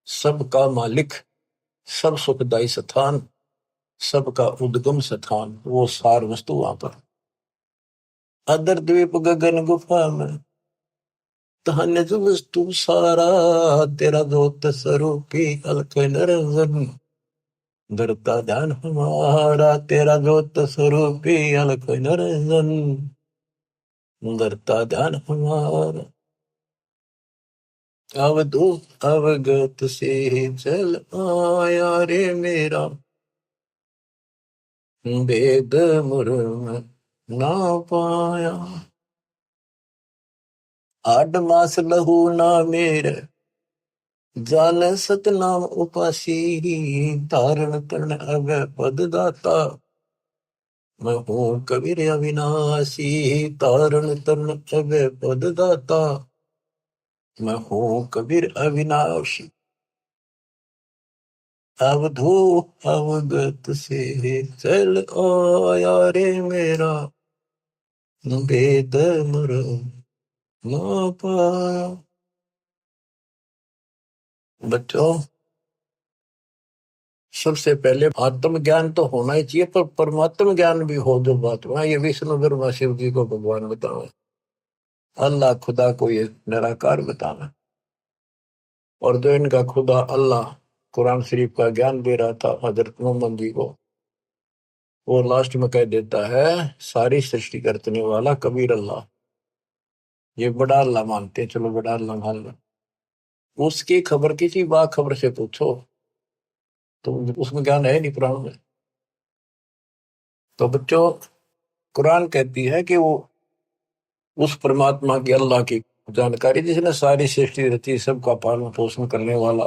सबका मालिक, सब सुखदायी स्थान, सबका उद्गम स्थान, वो सार वस्तु वहां पर। अदर द्वीप गगन गुफा में, कहानत वस्तु सारा, तेरा दोत स्वरूपी अलख निरंजन, धरता ध्यान हमारा, तेरा जोत स्वरूपी अलख निरंजन, धरता ध्यान हमारा। अवधूत अवगत से चल आया रे मेरा, वेद मुर्म ना पाया। 8 मास लहू ना मेरे, जान सतनाम उपासी, धारण करण अब पद दाता, मैं हूँ कबीर अविनाशी, तारण तरण अब पद दाता, मैं हूँ कबीर अविनाशी। अवधू अवगत से चल आया रे मेरा, वेद मरो ना पाया। बच्चों, सबसे पहले आत्म ज्ञान तो होना ही चाहिए, पर परमात्म ज्ञान भी हो जो बात में, ये विष्णु ब्रह्मा शिव जी को भगवान बतावे, अल्लाह खुदा को ये निराकार बतावे। और जो इनका खुदा अल्लाह कुरान शरीफ का ज्ञान दे रहा था हजरत मोहम्मद जी को, वो लास्ट में कह देता है, सारी सृष्टि करने वाला कबीर अल्लाह, ये बड़ा अल्लाह मानते हैं, चलो बड़ा अल्लाह मान लो। उसकी खबर किसी बा खबर से पूछो तो उसमें ज्ञान है नहीं कुरान में। तो बच्चों, कुरान कहती है कि वो उस परमात्मा की, अल्लाह की जानकारी, जिसने सारी सृष्टि रची, सबका पालन पोषण करने वाला,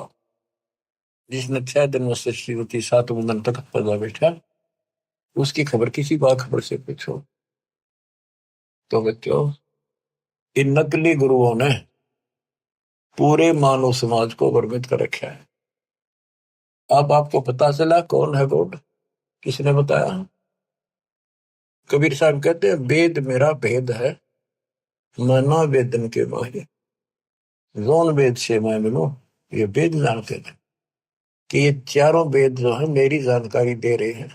जिसने 6 दिन में सृष्टि रची, 7वें दिन तक पैदा बैठा, उसकी खबर किसी बा खबर से पूछो। तो बच्चों, इन नकली गुरुओं ने पूरे मानव समाज को भ्रमित कर रखा है। अब आपको पता चला कौन है गॉड, किसने बताया? कबीर साहब कहते हैं, वेद मेरा भेद है, मैं ना वेदन के माहिर, जोन वेद से मैं मिलूं, ये वेद जानते हैं कि ये चारों वेद जो है मेरी जानकारी दे रहे हैं।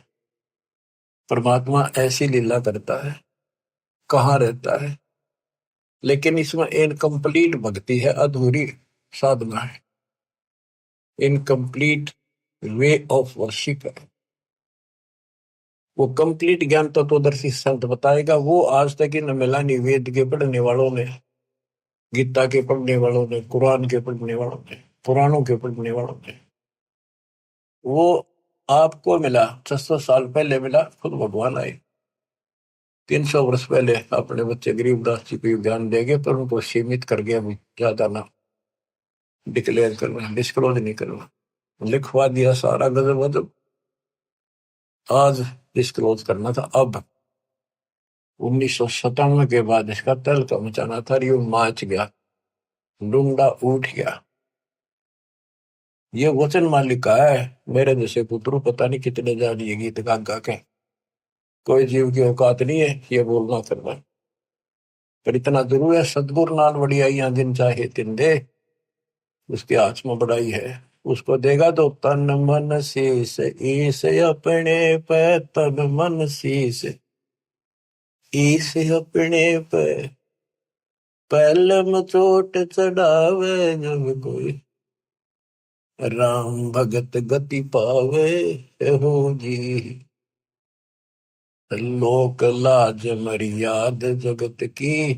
परमात्मा ऐसी लीला करता है, कहाँ रहता है, लेकिन इसमें इनकम्प्लीट भक्ति है, अधूरी साधना है, इनकम्प्लीट वे ऑफ वर्शिप है। वो कंप्लीट ज्ञान तत्वदर्शी संत बताएगा, वो आज तक इन मिला नहीं, वेद के पढ़ने वालों ने, गीता के पढ़ने वालों ने, कुरान के पढ़ने वालों ने, पुराणों के पढ़ने वालों ने। वो आपको मिला 600 साल पहले मिला, खुद भगवान आए 300 वर्ष पहले, अपने बच्चे गरीबदास जी को ध्यान देंगे, पर उनको सीमित कर गया, ज्यादा ना डिक्लेयर करना, डिस्क्लोज नहीं करना, लिखवा दिया सारा गजब वजब, आज डिस्क्लोज करना था। अब 1997 के बाद इसका तहलका मचाना था, रियो माच गया, डूंगा उठ गया। ये वचन मालिक का है, मेरे जैसे पुत्रु पता नहीं कितने जानिए गीत गा गा के, कोई जीव की औकात नहीं है ये बोलना करना। पर इतना जरूर है, सतगुरु नाल वडियाइयां जिन चाहे तिन दे, उसके हाथ में बड़ाई है। उसको देगा तो तन मन शीस, ईस अपने पे तन मन शीस, ईस अपने पे पहलम चोट चढ़ावे जब कोई, राम भगत गति पावे हो जी। लोक लाज मर्याद जगत की,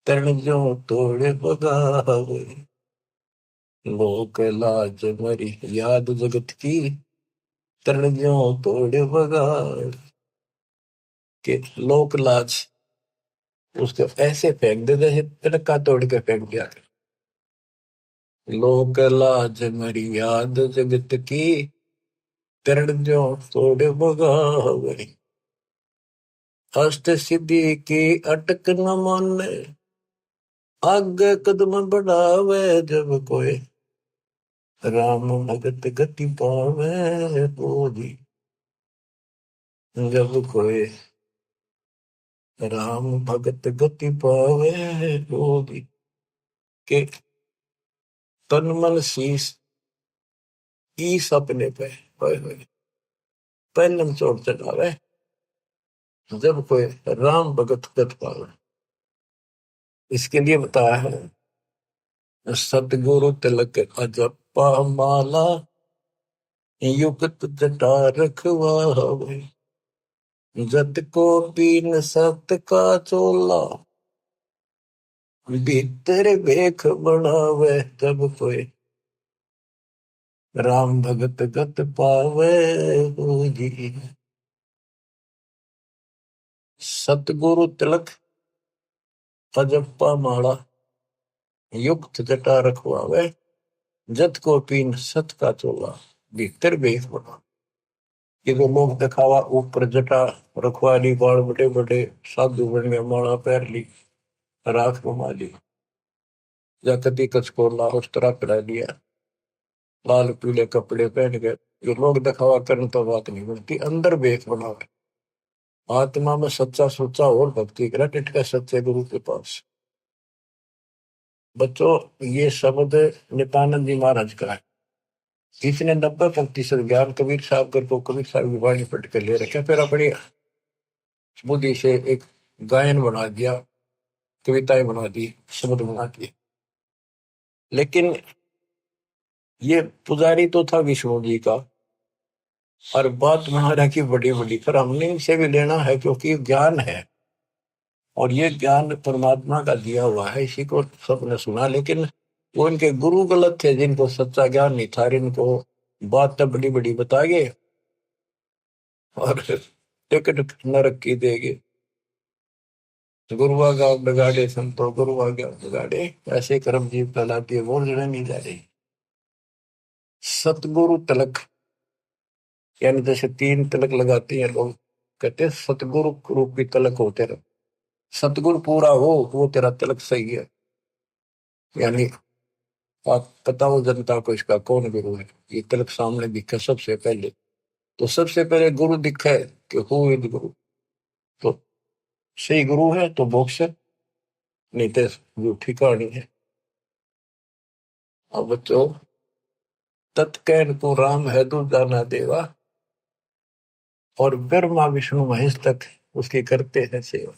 तरण जो तोड़ बगावे। लोक लाज मर्याद जगत की, तरण जो तोड़ बगावे। के लोक लाज उसको ऐसे फेंक दे जैसे तिनका तोड़ के फेंक दिया। लोक लाज मर्याद जगत की, तरण जो तोड़ बगावे। अष्ट सिद्धि की अटक न माने, आगे कदम बढ़ावे जब कोई, राम भगत गति पावे बोधी। जब कोई राम भगत गति पावे बोधी, के तन मन शीस ईस अपने पे पहलम चोट चढ़ावे जब कोई राम भगत गति पावे। इसके लिए बताया है, सतगुरु तिलक अजपा माला, युक्त जटा रखवावे। जत को पीन सत का चोला, भीतर भेख बनावे जब कोई, राम भगत गत पावे हो जी। सतगुरु तिलक अजप्पा माला, युक्त जटा रखवावे। जत को पीन सत का चोला, भीतर भेख बना। ये तो लोग दिखावा, ऊपर जटा रखवा ली, बाल बड़े बड़े साधु बन गए, माला पैर ली, राख घुमा ली, या कभी कच को लाहौस तरह पिला लिया, लाल पीले कपड़े पहन गए। जो लोग दिखावा करने तो बात नहीं बनती, अंदर भेख बना। आत्मा में सच्चा सोचा और भक्ति करा, टिटका सच्चे गुरु के पास। बच्चों, ये शब्द नित्यानंद जी महाराज का है। इसने 90% ज्ञान कबीर साहब को कबीर साहब की वाणी पढ़ कर ले रखा, फिर अपनी बुद्धि से एक गायन बना दिया, कविताएं बना दी, शब्द बना दिए। लेकिन ये पुजारी तो था विष्णु जी का, और बात महाराज की बड़ी बड़ी, पर हमने इनसे भी लेना है क्योंकि ज्ञान है, और ये ज्ञान परमात्मा का दिया हुआ है, इसी को सबने सुना। लेकिन वो इनके गुरु गलत थे, जिनको सच्चा ज्ञान नहीं था, इनको बात तो बड़ी बड़ी बताएंगे और टिकट नरक की देंगे। गुरुआ गाँव बिगाड़े संतो, गुरुआ गाँव बिगाड़े, ऐसे कर्म जीव फैलाती है, वो जड़े नहीं जा रही। सतगुरु तिलक, यानी जैसे 3 तिलक लगाते हैं लोग, कहते हैं सतगुरु रूपी तिलक हो तेरा, सतगुरु पूरा हो वो तेरा तिलक सही है। यानी आप बताओ जनता को इसका कौन गुरु है, ये तिलक सामने दिखा सबसे पहले, तो सबसे पहले गुरु दिखा है कि हु इज गुरु, तो सही गुरु है तो मोक्ष है, नहीं तो झूठी कहानी है। अब बच्चों, तत्कैन को राम है दूजा ना देवा, और ब्रह्मा विष्णु महेश तक उसकी करते हैं सेवा।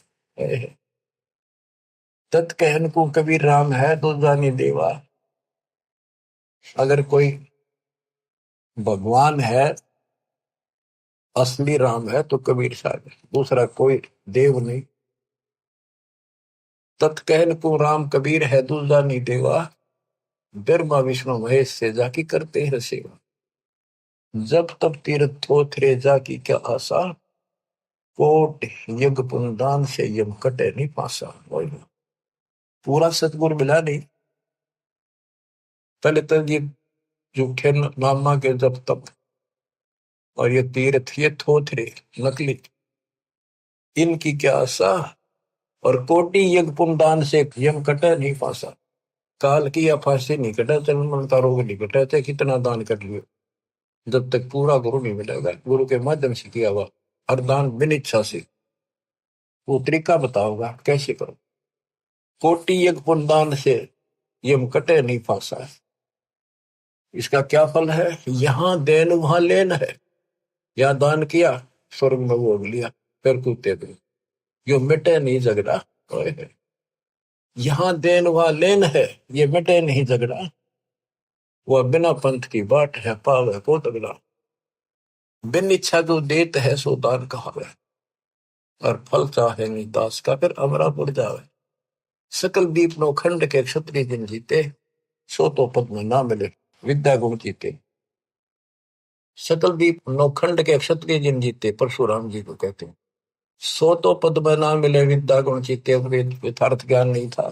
तत्कहन को कबीर राम है दूजा नहीं देवा। अगर कोई भगवान है, असली राम है, तो कबीर साहब है, दूसरा कोई देव नहीं। तत्कहन को राम कबीर है दूजा नहीं देवा, ब्रह्मा विष्णु महेश से जाकी करते हैं सेवा। जब तब तीर्थ थोथरे जाकी क्या आशा, कोट यज्ञ पुनदान से यम कटे नहीं पासा। पूरा सतगुरु मिला नहीं, पहले तो ये झूठे मामा के जब तब, और ये तीर्थ ये थोथरे नकली, इनकी क्या आशा, और कोटि यज्ञ पुनदान से यम कटे नहीं पासा। काल की या फांसी नहीं कटा, जन्म का रोग नहीं कटा, चाहे कितना दान कर लियो, जब तक पूरा गुरु नहीं मिलेगा, गुरु के माध्यम से किया हुआ हर दान बिन इच्छा से। वो तरीका बताओगा कैसे करो। कोटि यज्ञ पुण्यदान से ये कटे नहीं फांसा है। इसका क्या फल है? यहां देन वहां लेन है। या दान किया, स्वर्ग में भोग लिया, फिर कूदते गए, यो मिटे नहीं झगड़ा। यहां देन वहां लेन है, ये मिटे नहीं झगड़ा। वह बिना पंथ की बाट है, पावे को तगड़ा। बिन इच्छा जो देत है सो दान कहावे, और फल चाहे नहीं दास का, फिर अमरा पड़ जावे। सकल दीप नो खंड के क्षत्रिय जिन जीते, सो तो पद में ना मिले विद्या गुण जीते। सकल दीप नौखंड के क्षत्रिय जिन जीते, परशुराम जी को कहते हैं। सो तो पद में ना मिले विद्या गुण जीते, यथार्थ ज्ञान नहीं था।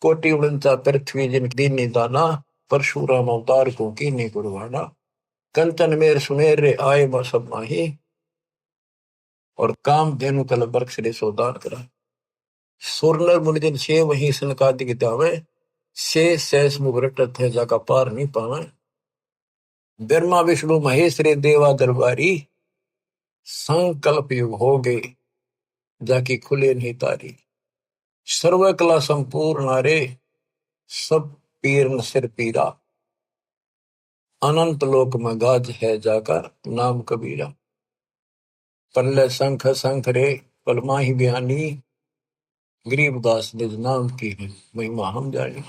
कोटि उड़नता पृथ्वी जिन दीन निदाना, परशुराम अवतार को की नहीं कुर्बाना। कंचन मेर सुमेर रे आए ब सब माही, और काम धेनु कल बरख रे सोदान करा। सुरनर मुनिजन से वही सनकादि दावे, से सहस मुगरट थे जाका पार नहीं पावे। ब्रह्मा विष्णु महेश रे देवा दरबारी, संकल्प युग हो गए जाकी खुले नहीं तारी। सर्व कला संपूर्ण नारे, सब पीर न सिर पीरा। अनंत लोक में गाज है जाकर नाम कबीरा। पल्ले शंख शंख रे पलमा ही बयानी, गरीबदास निज नाम की है महिमा हम जानी।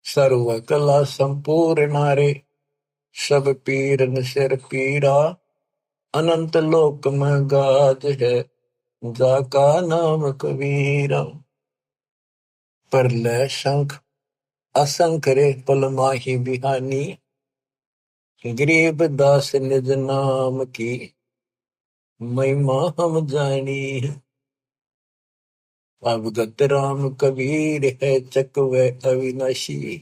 सर्व कला संपूर्ण नारे, सब पीर न सिर पीरा। अनंत लोक में गाज है जाका नाम कबीरा। परलय शंख असंख रे पलमा ही बिहानी, गरीब दास निज नाम की महिमा हम जानी। अवगत राम कबीर है चकवे अविनाशी।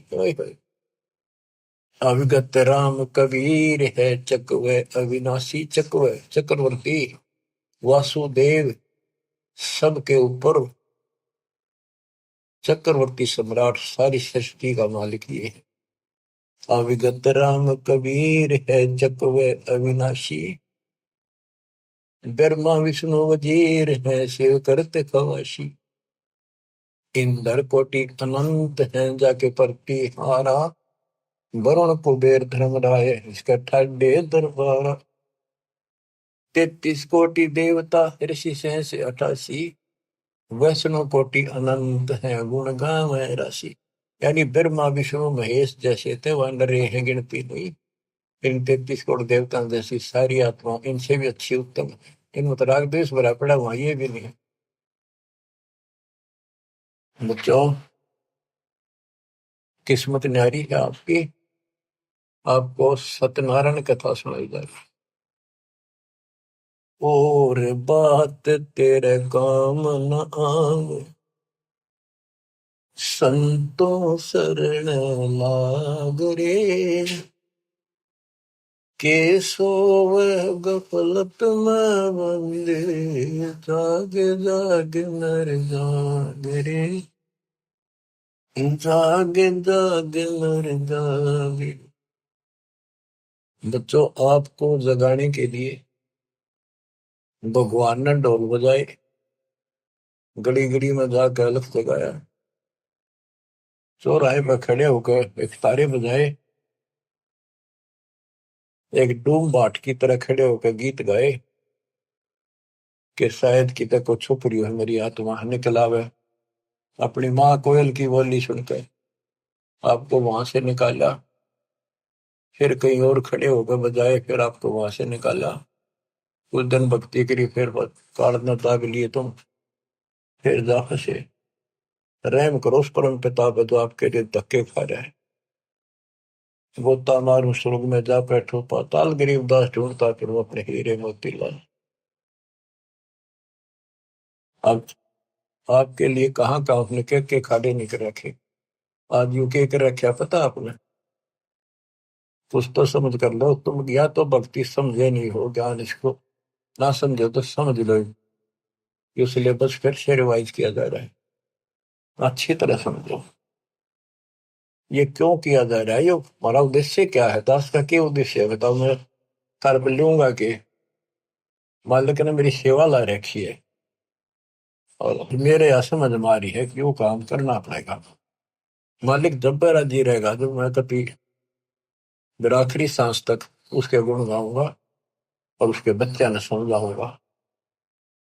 अवगत राम कबीर है चकवे अविनाशी। चकवे चक्रवर्ती, वासुदेव सबके ऊपर चक्रवर्ती सम्राट, सारी सृष्टि का मालिक ये है। अविगत राम कबीर है चकवे अविनाशी, ब्रह्मा विष्णु वजीर है शिव करते खवाशी। इंद्र कोटि अनंत है जाके परती हारा, वरुण कुबेर धर्म राय इसका ठाडे दरबारा। 33 कोटि देवता ऋषि से 88, वैष्णव कोटि अनंत है गुण गावे राशि। यानी ब्रह्मा विष्णु महेश जैसे थे वह नरे हैं गिनती नहीं। इन 33 करोड़ देवता जैसी सारी आत्मा इनसे भी अच्छी उत्तम, इनमें तो राग द्वेष भरा पड़ा हुआ ये भी नहीं। बच्चों, किस्मत न्यारी है आपकी, आपको सत्यनारायण कथा सुनाई जा रही। और बात तेरे काम न आवे, संतों शरण लाग रे। के सोव गफलत में बंदे, जाग जाग नर जाग रे। जाग जाग नर जाग। बच्चों, आपको जगाने के लिए भगवान ने ढोल बजाए, गड़ी गड़ी में जाकर अलख जगाया, चौराहे पर खड़े होकर एक तारे बजाए, एक डूम बाट की तरह खड़े होकर गीत गाए कि शायद कितने को छुप रही है मेरी आत्मा निकल आवे। अपनी माँ कोयल की बोली सुनकर आपको वहां से निकाला, फिर कहीं और खड़े होकर बजाए, फिर आपको वहां से निकाला। कुछ दिन भक्ति करी, फिर काढ़ना दाग लिए तुम, फिर जा फंसे। रहम करो उस परम पिता पे जो आपके लिए धक्के खा रहा है। गोता मारू स्वर्ग में जा बैठो पाताल, गरीब दास ढूंढता फिर वो अपने हीरे मोतीलाल। अब आपके लिए कहाँ का आपने के खाड़े नहीं कर रखे। आज यू के कर रखे पता आपने? कुछ तो समझ कर लो तुम, या तो भक्ति समझे नहीं हो, ज्ञान इसको ना समझो तो समझ लो। ये सिलेबस फिर से रिवाइज किया जा रहा है, अच्छी तरह समझो ये क्यों किया जा रहा है, ये हमारा उद्देश्य क्या है, दास का क्या उद्देश्य है बताओ। मैं कर लूंगा कि मालिक ने मेरी सेवा ला रखी है, और मेरे यहाँ समझ में आ रही है कि वो काम करना पड़ेगा। मालिक जब मेरा जी रहेगा, जब मैं कभी मेरा आखिरी सांस तक उसके गुण गाऊंगा और उसके बच्चे ने समझाऊंगा।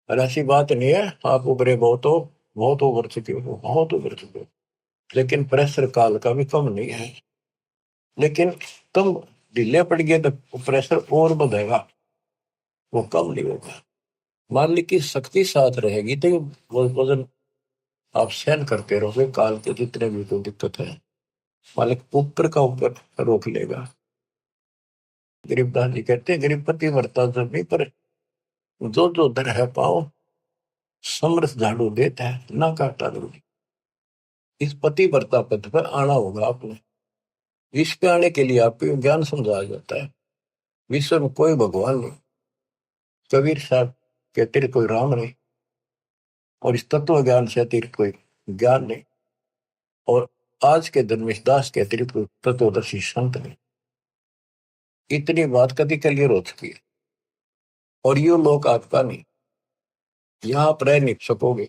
और ऐसी बात नहीं है आप उभरे बहुत उभर चुके हो, बहुत उभर चुके हो, लेकिन प्रेशर काल का भी कम नहीं है। लेकिन तुम ढीले पड़ गए तो प्रेशर और बढ़ेगा, वो कम नहीं होगा। मान ली की शक्ति साथ रहेगी तो वो वजन आप सहन करते रहोगे, काल के जितने भी कोई दिक्कत है मालिक ऊपर का ऊपर रोक लेगा। गरीबदास जी कहते हैं गरीबपति वर्ता जमी पर जो जो दर है पाओ, समरस झाड़ू देता है ना काटा दूरी। इस पति वर्ता पद पर आना होगा आपने। विश्व पे आने के लिए आपको ज्ञान समझाया जाता है। विश्व में कोई भगवान नहीं, कबीर साहब के अतिरिक्त कोई राम नहीं, और इस तत्व ज्ञान से अतिरिक्त कोई ज्ञान नहीं, और आज के धर्मेश दास के अतिरिक्त कोई तत्वदर्शी संत नहीं। इतनी बात कभी क्लियर हो चुकी है। और ये लोग आपका नहीं, यहाँ आप रह नहीं सकोगे,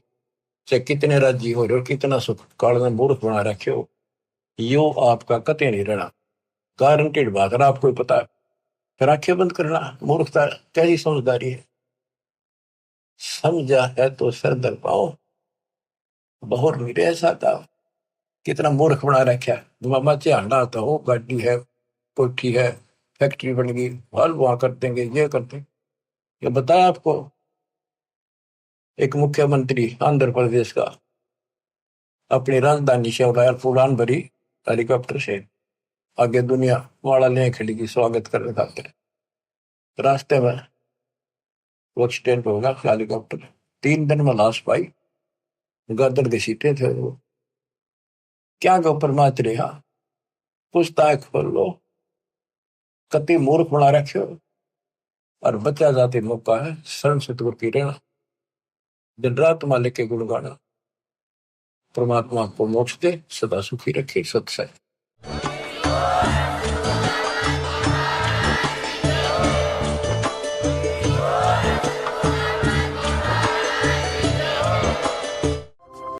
चाहे कितने राज्य हो रहे हो, कितना सुख काल में मूर्ख बना रखे हो, यो आपका कते नहीं रहना। गारंटेड बात है, आपको पता है। फिर आंखें बंद करना मूर्खता, कैसी समझदारी है। समझा है तो सर दर पाओ, बहुर नहीं रह सकता। कितना मूर्ख बना रखा है। मामा चाहना आता हो, गाड़ी है, कोठी है, फैक्ट्री बन गई, हल वहां कर देंगे, ये कर देंगे। ये बताया आपको एक मुख्यमंत्री आंध्र प्रदेश का अपनी राजधानी से उड़ाया उड़ान भरी हेलीकॉप्टर से, आगे दुनिया वाला ले खड़ी की स्वागत करने खातिर। रास्ते में वो एक्सीडेंट होगा हेलीकॉप्टर, 3 दिन में लाश पाई, गदर के सीटे थे वो। क्या गो परमाच रहा, पूछताछ खोल लो, कति मूर्ख बना रखे हो। और बच्चा जाते मौका है शर्म से दूर की रहना, दिन रात मालिक के गुण गाना। परमात्मा को मोक्ष दे, सदा सुखी रखे, सत्संग।